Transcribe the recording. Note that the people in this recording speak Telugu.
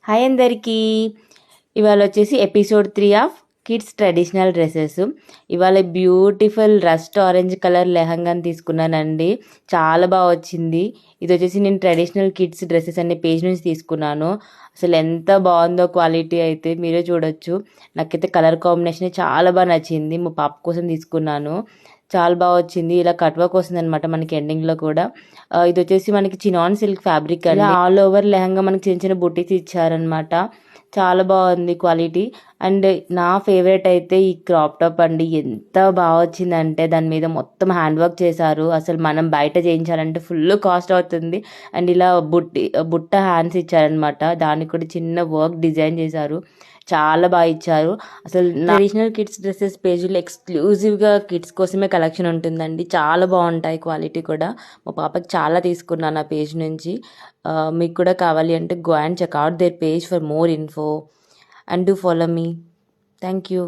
హాయ్ అందరికీ. ఇవాళ వచ్చేసి episode 3 of kids traditional dresses. ఇవాళ బ్యూటిఫుల్ రస్ట్ ఆరెంజ్ కలర్ లెహంగాని తీసుకున్నానండి. చాలా బాగా వచ్చింది. ఇది వచ్చేసి నేను ట్రెడిషనల్ కిడ్స్ డ్రెస్సెస్ అనే పేజ్ నుంచి తీసుకున్నాను. అసలు ఎంత బాగుందో క్వాలిటీ అయితే మీరే చూడొచ్చు. నాకైతే కలర్ కాంబినేషన్ చాలా బాగా నచ్చింది. మా పాప కోసం తీసుకున్నాను. చాలా బాగా వచ్చింది. ఇలా కట్ వర్క్ వస్తుంది అనమాట మనకి ఎండింగ్లో కూడా. ఇది వచ్చేసి మనకి చినాన్ సిల్క్ ఫ్యాబ్రిక్ అండి. ఆల్ ఓవర్ లెహంగా మనకి చిన్న చిన్న బుట్టీస్ ఇచ్చారనమాట. చాలా బాగుంది క్వాలిటీ. అండ్ నా ఫేవరెట్ అయితే ఈ క్రాప్ టాప్ అండి. ఎంత బాగా వచ్చిందంటే దాని మీద మొత్తం హ్యాండ్ వర్క్ చేశారు. అసలు మనం బయట చేయించాలంటే ఫుల్ కాస్ట్ అవుతుంది. అండ్ ఇలా బుట్ట హ్యాండ్స్ ఇచ్చారనమాట. దానికి కూడా చిన్న వర్క్ డిజైన్ చేశారు. చాలా బాగా ఇచ్చారు. అసలు ట్రెడిషనల్ కిడ్స్ డ్రెస్సెస్ పేజీలో ఎక్స్క్లూజివ్గా కిడ్స్ కోసమే కలెక్షన్ ఉంటుందండి. చాలా బాగుంటాయి క్వాలిటీ కూడా. మా పాపకి చాలా తీసుకున్నాను ఆ పేజ్ నుంచి. మీకు కూడా కావాలి అంటే go and check out their page for more info and do follow me. Thank you.